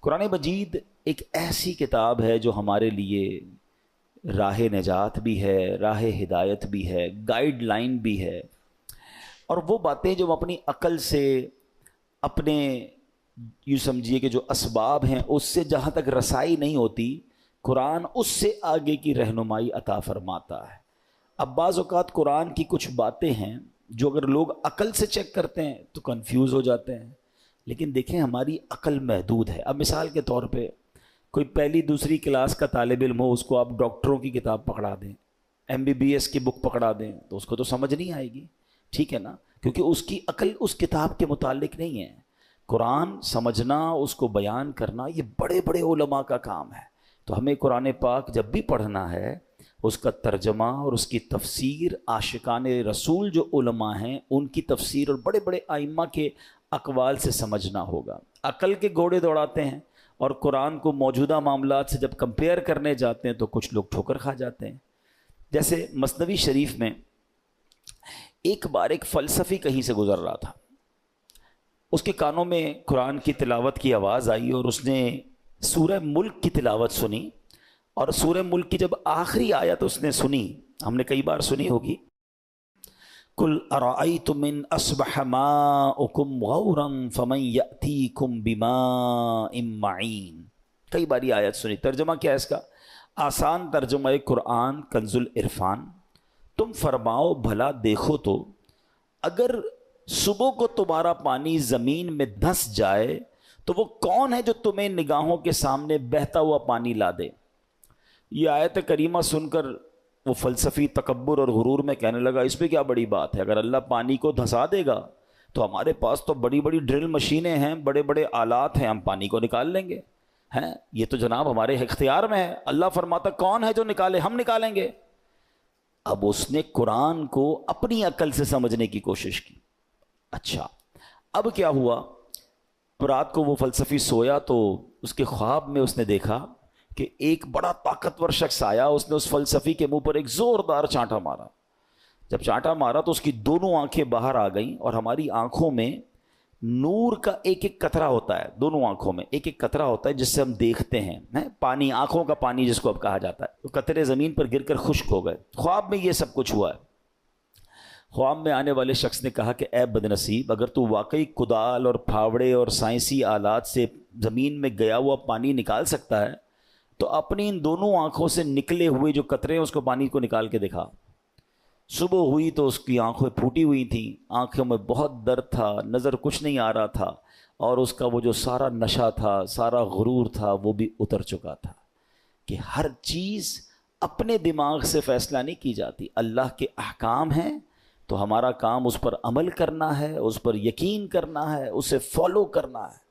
قرآن مجید ایک ایسی کتاب ہے جو ہمارے لیے راہ نجات بھی ہے، راہ ہدایت بھی ہے، گائیڈ لائن بھی ہے، اور وہ باتیں جو ہم اپنی عقل سے، اپنے یوں سمجھیے کہ جو اسباب ہیں اس سے جہاں تک رسائی نہیں ہوتی، قرآن اس سے آگے کی رہنمائی عطا فرماتا ہے۔ اب بعض اوقات قرآن کی کچھ باتیں ہیں جو اگر لوگ عقل سے چیک کرتے ہیں تو کنفیوز ہو جاتے ہیں، لیکن دیکھیں ہماری عقل محدود ہے۔ اب مثال کے طور پہ کوئی پہلی دوسری کلاس کا طالب علم ہو، اس کو آپ ڈاکٹروں کی کتاب پکڑا دیں، MBBS کی بک پکڑا دیں تو اس کو تو سمجھ نہیں آئے گی، ٹھیک ہے نا، کیونکہ اس کی عقل اس کتاب کے متعلق نہیں ہے۔ قرآن سمجھنا، اس کو بیان کرنا، یہ بڑے بڑے علماء کا کام ہے۔ تو ہمیں قرآن پاک جب بھی پڑھنا ہے، اس کا ترجمہ اور اس کی تفسیر عاشقان رسول جو علماء ہیں ان کی تفسیر اور بڑے بڑے ائمہ کے اقوال سے سمجھنا ہوگا۔ عقل کے گھوڑے دوڑاتے ہیں اور قرآن کو موجودہ معاملات سے جب کمپیئر کرنے جاتے ہیں تو کچھ لوگ ٹھوکر کھا جاتے ہیں۔ جیسے مثنوی شریف میں ایک بار ایک فلسفی کہیں سے گزر رہا تھا، اس کے کانوں میں قرآن کی تلاوت کی آواز آئی اور اس نے سورہ ملک کی تلاوت سنی، اور سورہ ملک کی جب آخری آیت اس نے سنی، ہم نے کئی بار سنی ہوگی، قُلْ أَرَأَيْتُمْ إِنْ أَصْبَحَ مَاؤُكُمْ غَوْرًا فَمَنْ يَأْتِيكُمْ بِمَاءٍ مَّعِينٍ، کئی بار یہ آیت سنی۔ ترجمہ کیا ہے اس کا؟ آسان ترجمہ قرآن کنز العرفان، تم فرماؤ بھلا دیکھو تو اگر صبح کو تمہارا پانی زمین میں دھس جائے تو وہ کون ہے جو تمہیں نگاہوں کے سامنے بہتا ہوا پانی لا دے۔ یہ آیت کریمہ سن کر وہ فلسفی تکبر اور غرور میں کہنے لگا اس پہ کیا بڑی بات ہے، اگر اللہ پانی کو دھسا دے گا تو ہمارے پاس تو بڑی بڑی ڈرل مشینیں ہیں، بڑے بڑے آلات ہیں، ہم پانی کو نکال لیں گے، ہیں یہ تو جناب ہمارے اختیار میں ہے، اللہ فرماتا کون ہے جو نکالے، ہم نکالیں گے۔ اب اس نے قرآن کو اپنی عقل سے سمجھنے کی کوشش کی۔ اچھا اب کیا ہوا، رات کو وہ فلسفی سویا تو اس کے خواب میں اس نے دیکھا کہ ایک بڑا طاقتور شخص آیا، اس نے اس فلسفی کے منہ پر ایک زوردار چانٹا مارا۔ جب چانٹا مارا تو اس کی دونوں آنکھیں باہر آ گئیں، اور ہماری آنکھوں میں نور کا ایک ایک قطرہ ہوتا ہے، دونوں آنکھوں میں ایک ایک قطرہ ہوتا ہے جس سے ہم دیکھتے ہیں، پانی، آنکھوں کا پانی جس کو اب کہا جاتا ہے، تو قطرے زمین پر گر کر خشک ہو گئے۔ خواب میں یہ سب کچھ ہوا ہے۔ خواب میں آنے والے شخص نے کہا کہ اے بدنصیب، اگر تو واقعی کدال اور پھاوڑے اور سائنسی آلات سے زمین میں گیا ہوا پانی نکال سکتا ہے تو اپنی ان دونوں آنکھوں سے نکلے ہوئے جو قطرے ہیں اس کو پانی کو نکال کے دکھا۔ صبح ہوئی تو اس کی آنکھیں پھوٹی ہوئی تھیں، آنکھوں میں بہت درد تھا، نظر کچھ نہیں آ رہا تھا، اور اس کا وہ جو سارا نشہ تھا، سارا غرور تھا، وہ بھی اتر چکا تھا کہ ہر چیز اپنے دماغ سے فیصلہ نہیں کی جاتی، اللہ کے احکام ہیں تو ہمارا کام اس پر عمل کرنا ہے، اس پر یقین کرنا ہے، اسے فالو کرنا ہے۔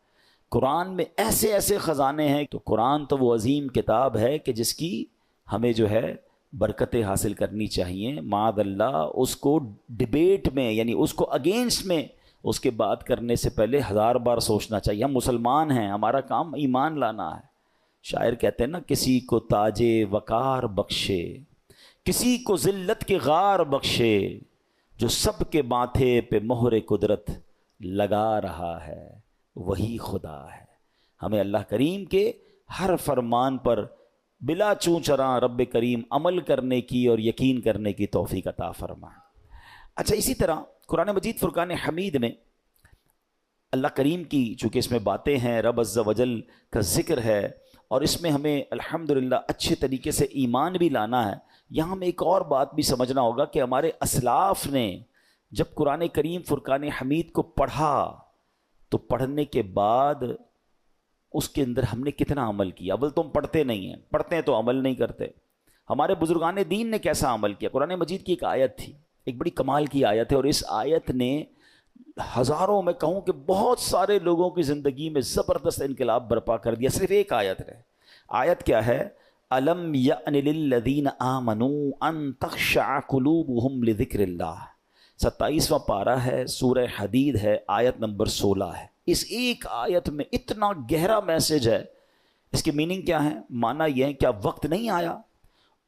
قرآن میں ایسے ایسے خزانے ہیں، تو قرآن تو وہ عظیم کتاب ہے کہ جس کی ہمیں جو ہے برکتیں حاصل کرنی چاہیے۔ معاذ اللہ اس کو ڈیبیٹ میں، یعنی اس کو اگینسٹ میں اس کے بات کرنے سے پہلے 1000 بار سوچنا چاہیے۔ ہم مسلمان ہیں، ہمارا کام ایمان لانا ہے۔ شاعر کہتے ہیں نا، کسی کو تاج وقار بخشے، کسی کو ذلت کے غار بخشے، جو سب کے ماتھے پہ مہر قدرت لگا رہا ہے وہی خدا ہے۔ ہمیں اللہ کریم کے ہر فرمان پر بلا چوں چراں رب کریم عمل کرنے کی اور یقین کرنے کی توفیق عطا فرما۔ اچھا اسی طرح قرآن مجید فرقان حمید میں اللہ کریم کی، چونکہ اس میں باتیں ہیں، رب عز و جل کا ذکر ہے، اور اس میں ہمیں الحمدللہ اچھے طریقے سے ایمان بھی لانا ہے۔ یہاں ہمیں ایک اور بات بھی سمجھنا ہوگا کہ ہمارے اسلاف نے جب قرآن کریم فرقان حمید کو پڑھا تو پڑھنے کے بعد اس کے اندر ہم نے کتنا عمل کیا۔ اول تو ہم پڑھتے نہیں ہیں، پڑھتے ہیں تو عمل نہیں کرتے۔ ہمارے بزرگان دین نے کیسا عمل کیا۔ قرآن مجید کی ایک آیت تھی، ایک بڑی کمال کی آیت ہے، اور اس آیت نے ہزاروں، میں کہوں کہ بہت سارے لوگوں کی زندگی میں زبردست انقلاب برپا کر دیا۔ صرف ایک آیت ہے۔ آیت کیا ہے؟ الم یأن للذین آمنوا ان تخشع قلوبہم لذکر اللہ۔ 27واں پارہ ہے، سورہ حدید ہے، آیت نمبر 16 ہے۔ اس ایک آیت میں اتنا گہرا میسج ہے۔ اس کی میننگ کیا ہے؟ معنی یہ ہے، کیا وقت نہیں آیا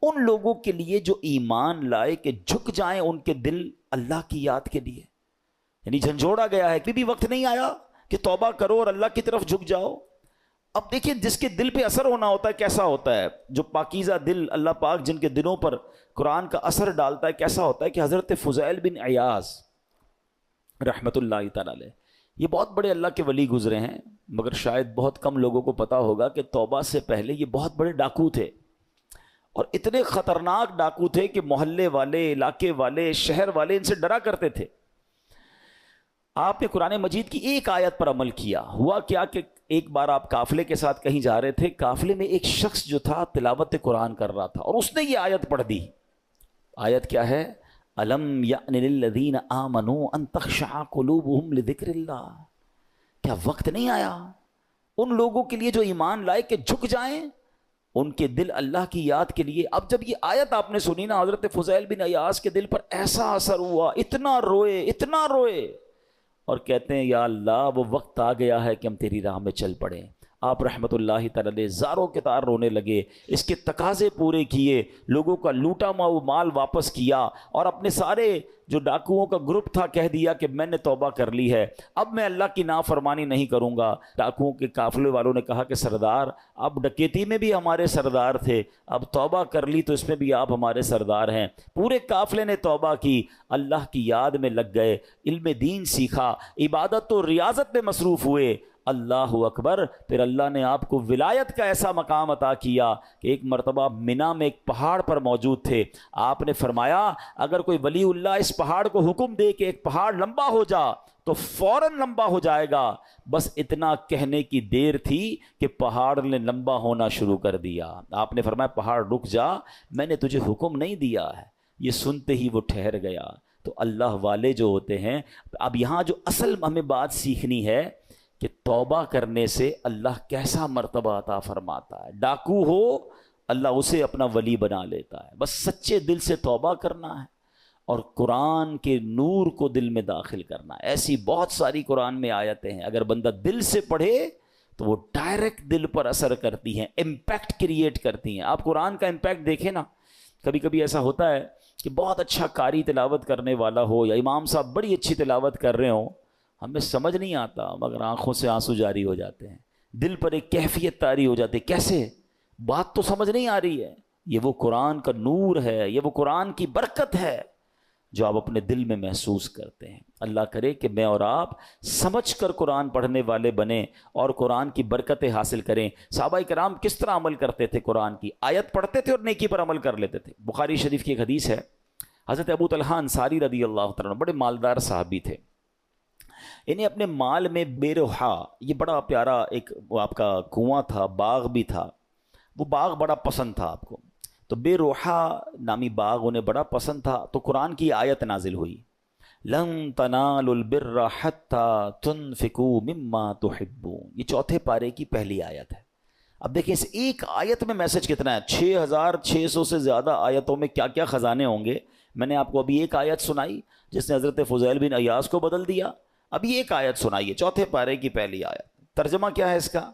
ان لوگوں کے لیے جو ایمان لائے کہ جھک جائیں ان کے دل اللہ کی یاد کے لیے؟ یعنی جھنجھوڑا گیا ہے کہ بھی وقت نہیں آیا کہ توبہ کرو اور اللہ کی طرف جھک جاؤ۔ اب دیکھیں جس کے دل پہ اثر ہونا ہوتا ہے کیسا ہوتا ہے، جو پاکیزہ دل اللہ پاک جن کے دلوں پر قرآن کا اثر ڈالتا ہے کیسا ہوتا ہے کہ حضرت فضیل بن عیاض رحمۃ اللہ تعالی علیہ، یہ بہت بڑے اللہ کے ولی گزرے ہیں، مگر شاید بہت کم لوگوں کو پتا ہوگا کہ توبہ سے پہلے یہ بہت بڑے ڈاکو تھے، اور اتنے خطرناک ڈاکو تھے کہ محلے والے، علاقے والے، شہر والے ان سے ڈرا کرتے تھے۔ آپ نے قرآن مجید کی ایک آیت پر عمل کیا، ہوا کیا کہ ایک بار آپ قافلے کے ساتھ کہیں جا رہے تھے، قافلے میں ایک شخص جو تھا تلاوت قرآن کر رہا تھا، اور اس نے یہ آیت پڑھ دی۔ آیت کیا ہے؟ الم یأن للذین آمنوا ان تخشع قلوبہم لذکر اللہ، کیا وقت نہیں آیا ان لوگوں کے لیے جو ایمان لائے کہ جھک جائیں ان کے دل اللہ کی یاد کے لیے۔ اب جب یہ آیت آپ نے سنی نا، حضرت فضیل بن عیاض کے دل پر ایسا اثر ہوا، اتنا روئے اور کہتے ہیں یا اللہ وہ وقت آ گیا ہے کہ ہم تیری راہ میں چل پڑیں۔ آپ رحمت اللہ تعالی علیہ زاروں کے تار رونے لگے، اس کے تقاضے پورے کیے، لوگوں کا لوٹا ہوا مال واپس کیا، اور اپنے سارے جو ڈاکوؤں کا گروپ تھا کہہ دیا کہ میں نے توبہ کر لی ہے، اب میں اللہ کی نافرمانی نہیں کروں گا۔ ڈاکوؤں کے قافلے والوں نے کہا کہ سردار اب ڈکیتی میں بھی ہمارے سردار تھے، اب توبہ کر لی تو اس میں بھی آپ ہمارے سردار ہیں۔ پورے قافلے نے توبہ کی، اللہ کی یاد میں لگ گئے، علم دین سیکھا، عبادت و ریاضت میں مصروف ہوئے۔ اللہ اکبر۔ پھر اللہ نے آپ کو ولایت کا ایسا مقام عطا کیا کہ ایک مرتبہ منا میں ایک پہاڑ پر موجود تھے، آپ نے فرمایا اگر کوئی ولی اللہ اس پہاڑ کو حکم دے کہ ایک پہاڑ لمبا ہو جا تو فوراً لمبا ہو جائے گا، بس اتنا کہنے کی دیر تھی کہ پہاڑ نے لمبا ہونا شروع کر دیا۔ آپ نے فرمایا پہاڑ رک جا، میں نے تجھے حکم نہیں دیا ہے۔ یہ سنتے ہی وہ ٹھہر گیا۔ تو اللہ والے جو ہوتے ہیں، اب یہاں جو اصل ہمیں بات سیکھنی ہے کہ توبہ کرنے سے اللہ کیسا مرتبہ عطا فرماتا ہے۔ ڈاکو ہو اللہ اسے اپنا ولی بنا لیتا ہے، بس سچے دل سے توبہ کرنا ہے اور قرآن کے نور کو دل میں داخل کرنا ہے۔ ایسی بہت ساری قرآن میں آیتیں ہیں، اگر بندہ دل سے پڑھے تو وہ ڈائریکٹ دل پر اثر کرتی ہیں، امپیکٹ کریٹ کرتی ہیں۔ آپ قرآن کا امپیکٹ دیکھیں نا، کبھی کبھی ایسا ہوتا ہے کہ بہت اچھا قاری تلاوت کرنے والا ہو یا امام صاحب بڑی اچھی تلاوت کر رہے ہوں، ہمیں سمجھ نہیں آتا مگر آنکھوں سے آنسو جاری ہو جاتے ہیں، دل پر ایک کیفیت طاری ہو جاتی ہے، کیسے؟ بات تو سمجھ نہیں آ رہی ہے۔ یہ وہ قرآن کا نور ہے، یہ وہ قرآن کی برکت ہے جو آپ اپنے دل میں محسوس کرتے ہیں۔ اللہ کرے کہ میں اور آپ سمجھ کر قرآن پڑھنے والے بنیں اور قرآن کی برکتیں حاصل کریں۔ صحابہ کرام کس طرح عمل کرتے تھے؟ قرآن کی آیت پڑھتے تھے اور نیکی پر عمل کر لیتے تھے۔ بخاری شریف کی ایک حدیث ہے، حضرت ابو طلحہ انصاری رضی اللہ تعالیٰ عنہ بڑے مالدار صحابی تھے، انہیں اپنے مال میں بے روحا، یہ بڑا پیارا ایک آپ کا کنواں تھا، باغ بھی تھا، وہ باغ بڑا پسند تھا آپ کو، تو بے روحا نامی باغ انہیں بڑا پسند تھا۔ تو قرآن کی آیت نازل ہوئی، لن تنالوا البر حتى تنفقوا مما تحبون، یہ چوتھے پارے کی پہلی آیت ہے۔ اب دیکھیں اس ایک آیت میں میسج کتنا ہے، 6600 سے زیادہ آیتوں میں کیا کیا خزانے ہوں گے۔ میں نے آپ کو ابھی ایک آیت سنائی جس نے حضرت فضیل بن عیاض کو بدل دیا، ابھی ایک آیت سنائیے چوتھے پارے کی پہلی آیت۔ ترجمہ کیا ہے اس کا؟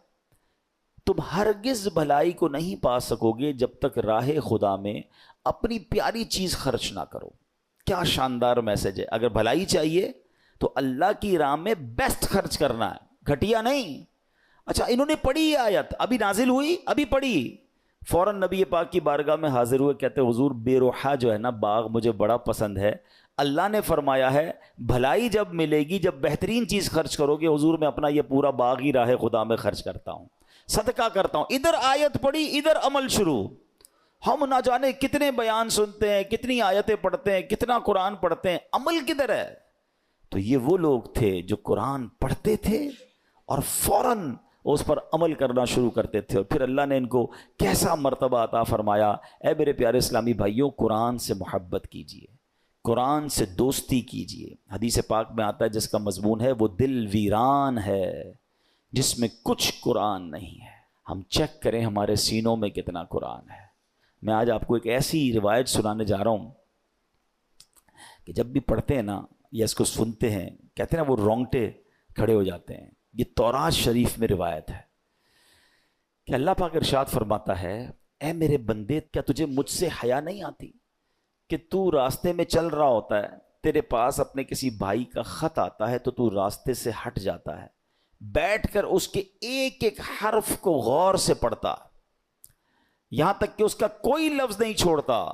تم ہرگز بھلائی کو نہیں پا سکو گے جب تک راہ خدا میں اپنی پیاری چیز خرچ نہ کرو۔ کیا شاندار میسج ہے، اگر بھلائی چاہیے تو اللہ کی راہ میں بیسٹ خرچ کرنا ہے، گھٹیا نہیں۔ اچھا انہوں نے پڑھی یہ آیت، ابھی نازل ہوئی، ابھی پڑھی، فوراً نبی پاک کی بارگاہ میں حاضر ہوئے، کہتے حضور بے روحا جو ہے نا باغ مجھے بڑا پسند ہے، اللہ نے فرمایا ہے بھلائی جب ملے گی جب بہترین چیز خرچ کرو گے، حضور میں اپنا یہ پورا باغ ہی راہ خدا میں خرچ کرتا ہوں، صدقہ کرتا ہوں۔ ادھر آیت پڑھی ادھر عمل شروع۔ ہم نہ جانے کتنے بیان سنتے ہیں، کتنی آیتیں پڑھتے ہیں، کتنا قرآن پڑھتے ہیں، عمل کدھر ہے؟ تو یہ وہ لوگ تھے جو قرآن پڑھتے تھے اور فوراً اس پر عمل کرنا شروع کرتے تھے، اور پھر اللہ نے ان کو کیسا مرتبہ عطا فرمایا۔ اے میرے پیارے اسلامی بھائیوں، قرآن سے محبت کیجیے، قرآن سے دوستی کیجیے۔ حدیث پاک میں آتا ہے جس کا مضمون ہے وہ دل ویران ہے جس میں کچھ قرآن نہیں ہے۔ ہم چیک کریں ہمارے سینوں میں کتنا قرآن ہے۔ میں آج آپ کو ایک ایسی روایت سنانے جا رہا ہوں کہ جب بھی پڑھتے ہیں نا یا اس کو سنتے ہیں، کہتے ہیں نا وہ رونگٹے کھڑے ہو جاتے ہیں۔ یہ تورات شریف میں روایت ہے کہ اللہ پاک ارشاد فرماتا ہے، اے میرے بندے کیا تجھے مجھ سے حیا نہیں آتی کہ تو راستے میں چل رہا ہوتا ہے، تیرے پاس اپنے کسی بھائی کا خط آتا ہے تو تو راستے سے ہٹ جاتا ہے، بیٹھ کر اس کے ایک ایک حرف کو غور سے پڑھتا، یہاں تک کہ اس کا کوئی لفظ نہیں چھوڑتا،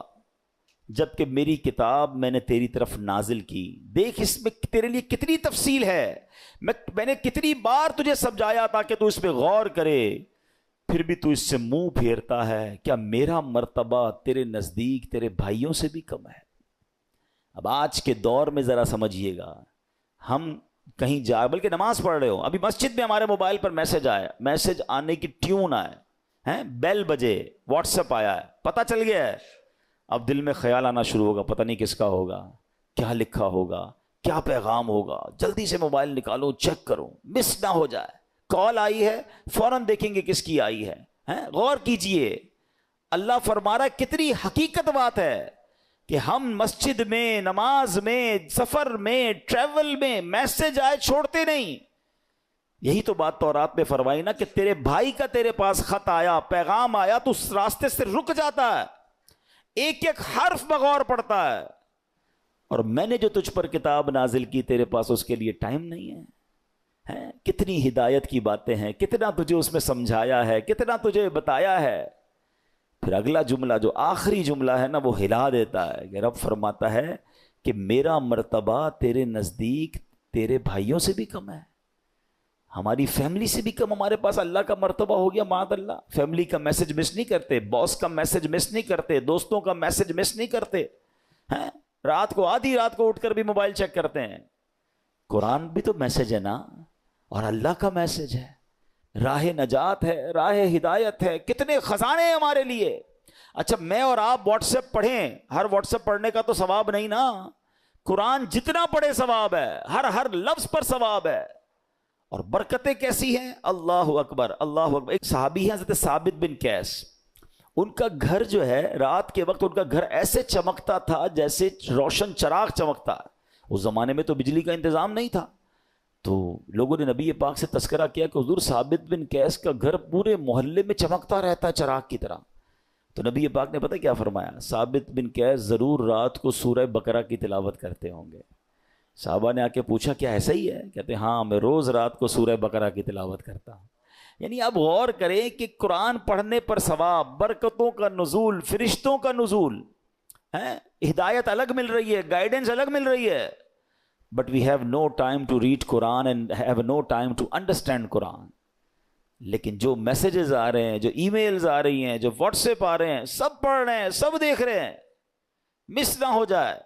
جبکہ میری کتاب میں نے تیری طرف نازل کی، دیکھ اس میں تیرے لیے کتنی تفصیل ہے، میں نے کتنی بار تجھے سمجھایا تاکہ تو اس پہ غور کرے، پھر بھی تو اس سے منہ پھیرتا ہے، کیا میرا مرتبہ تیرے نزدیک تیرے بھائیوں سے بھی کم ہے؟ اب آج کے دور میں ذرا سمجھیے گا، ہم کہیں جا، بلکہ نماز پڑھ رہے ہو، ابھی مسجد میں ہمارے موبائل پر میسج آیا، میسج آنے کی ٹیون آئے، بیل بجے، واٹس ایپ آیا ہے، پتہ چل گیا ہے، اب دل میں خیال آنا شروع ہوگا، پتہ نہیں کس کا ہوگا، کیا لکھا ہوگا، کیا پیغام ہوگا، جلدی سے موبائل نکالو چیک کرو مس نہ ہو جائے، کال آئی ہے فوراً دیکھیں گے کس کی آئی ہے، غور کیجئے، اللہ فرما رہا ہے کتنی حقیقت بات ہے کہ ہم مسجد میں، نماز میں، سفر میں، ٹریول میں میسج آئے چھوڑتے نہیں۔ یہی تو بات تورات میں فرمائی نا کہ تیرے بھائی کا تیرے پاس خط آیا، پیغام آیا تو اس راستے سے رک جاتا ہے، ایک ایک حرف بغور پڑتا ہے، اور میں نے جو تجھ پر کتاب نازل کی تیرے پاس اس کے لیے ٹائم نہیں ہے۔ کتنی ہدایت کی باتیں ہیں، کتنا تجھے اس میں سمجھایا ہے، کتنا تجھے بتایا ہے۔ پھر اگلا جملہ جو آخری جملہ ہے نا وہ ہلا دیتا ہے کہ رب فرماتا ہے کہ میرا مرتبہ تیرے نزدیک تیرے بھائیوں سے بھی کم ہے، ہماری فیملی سے بھی کم ہمارے پاس اللہ کا مرتبہ ہو گیا، معاذ اللہ۔ فیملی کا میسج مس نہیں کرتے، باس کا میسج مس نہیں کرتے، دوستوں کا میسج مس نہیں کرتے، رات کو آدھی رات کو اٹھ کر بھی موبائل چیک کرتے ہیں۔ قرآن بھی تو میسج ہے نا، اور اللہ کا میسج ہے، راہ نجات ہے، راہ ہدایت ہے، کتنے خزانے ہیں ہمارے لیے۔ اچھا میں اور آپ واٹس ایپ پڑھیں، ہر واٹس ایپ پڑھنے کا تو ثواب نہیں نا، قرآن جتنا پڑھے ثواب ہے، ہر لفظ پر ثواب ہے، اور برکتیں کیسی ہیں، اللہ اکبر اللہ اکبر۔ ایک صحابی ہیں حضرت ثابت بن قیس، ان کا گھر جو ہے رات کے وقت ان کا گھر ایسے چمکتا تھا جیسے روشن چراغ چمکتا ہے، اس زمانے میں تو بجلی کا انتظام نہیں تھا، تو لوگوں نے نبی پاک سے تذکرہ کیا کہ حضور ثابت بن قیس کا گھر پورے محلے میں چمکتا رہتا ہے چراغ کی طرح۔ تو نبی پاک نے پتہ کیا فرمایا، ثابت بن قیس ضرور رات کو سورہ بقرہ کی تلاوت کرتے ہوں گے۔ صحابہ نے آ کے پوچھا کیا ایسا ہی ہے؟ کہتے ہیں ہاں، میں روز رات کو سورہ بقرہ کی تلاوت کرتا ہوں۔ یعنی اب غور کریں کہ قرآن پڑھنے پر ثواب، برکتوں کا نزول، فرشتوں کا نزول ہے، ہدایت الگ مل رہی ہے، گائیڈنس الگ مل رہی ہے، but we have no time to read Quran and have no time to understand Quran. لیکن جو میسیجز آ رہے ہیں، جو ای میلز آ رہی ہیں، جو واٹس ایپ آ رہے ہیں، سب پڑھ رہے ہیں، سب دیکھ رہے ہیں، مس نہ ہو جائے۔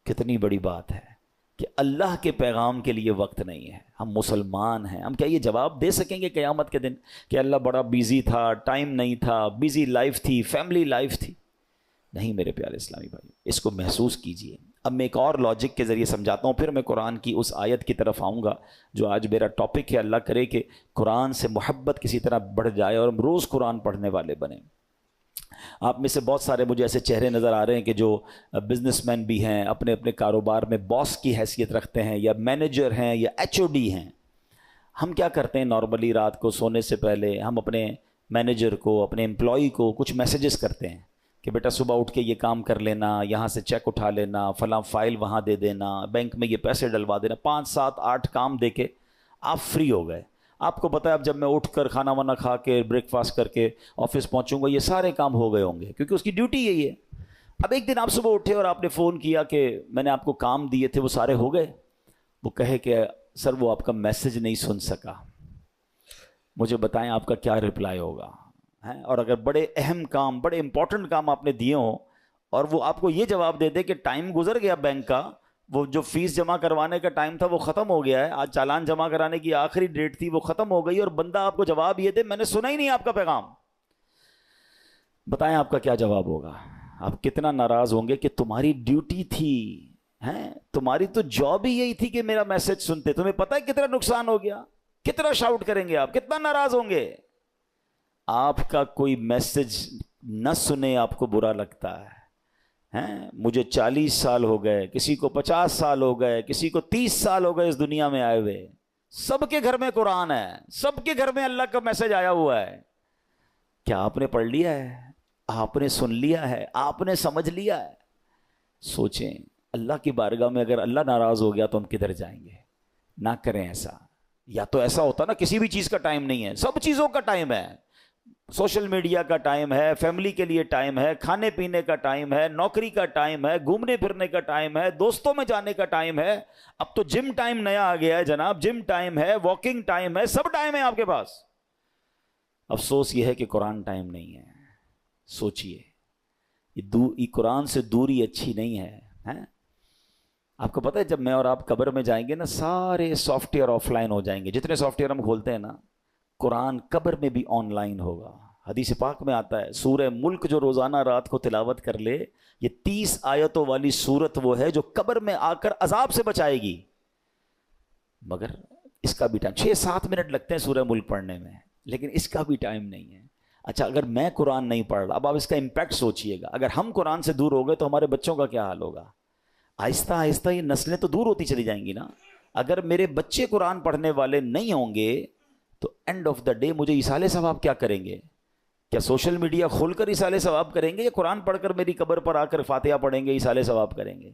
کتنی بڑی بات ہے کہ اللہ کے پیغام کے لیے وقت نہیں ہے۔ ہم مسلمان ہیں، ہم کیا یہ جواب دے سکیں گے قیامت کے دن کہ اللہ بڑا بیزی تھا، ٹائم نہیں تھا، بیزی لائف تھی، فیملی لائف تھی؟ نہیں میرے پیارے اسلامی بھائی، اس کو محسوس کیجئے۔ اب میں ایک اور لاجک کے ذریعے سمجھاتا ہوں، پھر میں قرآن کی اس آیت کی طرف آؤں گا جو آج میرا ٹاپک ہے۔ اللہ کرے کہ قرآن سے محبت کسی طرح بڑھ جائے اور ہم روز قرآن پڑھنے والے بنیں۔ آپ میں سے بہت سارے مجھے ایسے چہرے نظر آ رہے ہیں کہ جو بزنس مین بھی ہیں، اپنے اپنے کاروبار میں باس کی حیثیت رکھتے ہیں، یا مینیجر ہیں، یا ایچ او ڈی ہیں۔ ہم کیا کرتے ہیں نارملی رات کو سونے سے پہلے ہم اپنے مینیجر کو، اپنے امپلائی کو کچھ میسیجز کرتے ہیں کہ بیٹا صبح اٹھ کے یہ کام کر لینا، یہاں سے چیک اٹھا لینا، فلاں فائل وہاں دے دینا، بینک میں یہ پیسے ڈلوا دینا، 5 7 8 کام دے کے آپ فری ہو گئے۔ آپ کو پتہ ہے اب جب میں اٹھ کر کھانا وانا کھا کے بریک فاسٹ کر کے آفس پہنچوں گا یہ سارے کام ہو گئے ہوں گے، کیونکہ اس کی ڈیوٹی یہی ہے۔ اب ایک دن آپ صبح اٹھے اور آپ نے فون کیا کہ میں نے آپ کو کام دیے تھے وہ سارے ہو گئے، وہ کہے کہ سر وہ آپ کا میسج نہیں سن سکا، مجھے بتائیں آپ کا کیا رپلائی ہوگا؟ اور اگر بڑے اہم کام، بڑے امپورٹنٹ کام آپ نے دیے ہوں اور وہ آپ کو یہ جواب دے دے کہ ٹائم گزر گیا بینک کا، وہ جو فیس جمع کروانے کا ٹائم تھا وہ ختم ہو گیا ہے، آج چالان جمع کرانے کی آخری ڈیٹ تھی وہ ختم ہو گئی، اور بندہ آپ کو جواب یہ دے میں نے سنا ہی نہیں آپ کا پیغام، بتائیں آپ کا کیا جواب ہوگا؟ آپ کتنا ناراض ہوں گے کہ تمہاری ڈیوٹی تھی، تمہاری تو جاب ہی یہی تھی کہ میرا میسج سنتے۔ تمہیں پتہ ہے کتنا نقصان ہو گیا، کتنا شاؤٹ کریں گے آپ، کتنا ناراض ہوں گے۔ آپ کا کوئی میسج نہ سنے آپ کو برا لگتا ہے۔ مجھے 40 سال ہو گئے، کسی کو 50 سال ہو گئے، کسی کو 30 سال ہو گئے اس دنیا میں آئے ہوئے، سب کے گھر میں قرآن ہے، سب کے گھر میں اللہ کا میسج آیا ہوا ہے۔ کیا آپ نے پڑھ لیا ہے؟ آپ نے سن لیا ہے؟ آپ نے سمجھ لیا ہے؟ سوچیں، اللہ کی بارگاہ میں اگر اللہ ناراض ہو گیا تو ہم کدھر جائیں گے؟ نہ کریں ایسا، یا تو ایسا ہوتا نا کسی بھی چیز کا ٹائم نہیں ہے، سب چیزوں کا ٹائم ہے، سوشل میڈیا کا ٹائم ہے، فیملی کے لیے ٹائم ہے، کھانے پینے کا ٹائم ہے، نوکری کا ٹائم ہے، گھومنے پھرنے کا ٹائم ہے، دوستوں میں جانے کا ٹائم ہے، اب تو جم ٹائم نیا آ گیا ہے جناب، جم ٹائم ہے، واکنگ ٹائم ہے، سب ٹائم ہے آپ کے پاس۔ افسوس یہ ہے کہ قرآن ٹائم نہیں ہے۔ سوچئے، یہ قرآن سے دوری اچھی نہیں ہے، ہیں؟ آپ کو پتہ ہے جب میں اور آپ قبر میں جائیں گے نا، سارے سافٹ ویئر آف لائن ہو جائیں گے، جتنے سافٹ ویئر ہم کھولتے ہیں نا، قرآن قبر میں بھی آن لائن ہوگا۔ حدیث پاک میں آتا ہے سورہ ملک جو روزانہ رات کو تلاوت کر لے، یہ 30 آیتوں والی سورت وہ ہے جو قبر میں آ کر عذاب سے بچائے گی، مگر اس کا بھی ٹائم 6-7 منٹ لگتے ہیں سورہ ملک پڑھنے میں، لیکن اس کا بھی ٹائم نہیں ہے۔ اچھا اگر میں قرآن نہیں پڑھ رہا، اب آپ اس کا امپیکٹ سوچئے گا، اگر ہم قرآن سے دور ہو گئے تو ہمارے بچوں کا کیا حال ہوگا؟ آہستہ آہستہ یہ نسلیں تو دور ہوتی چلی جائیں گی نا۔ اگر میرے بچے قرآن پڑھنے والے نہیں ہوں گے تو اینڈ آف دا ڈے مجھے ایصال ثواب کیا کریں گے؟ کیا سوشل میڈیا کھول کر ایصال ثواب کریں گے، یا قرآن پڑھ کر میری قبر پر آ کر فاتحہ پڑھیں گے ایصال ثواب کریں گے؟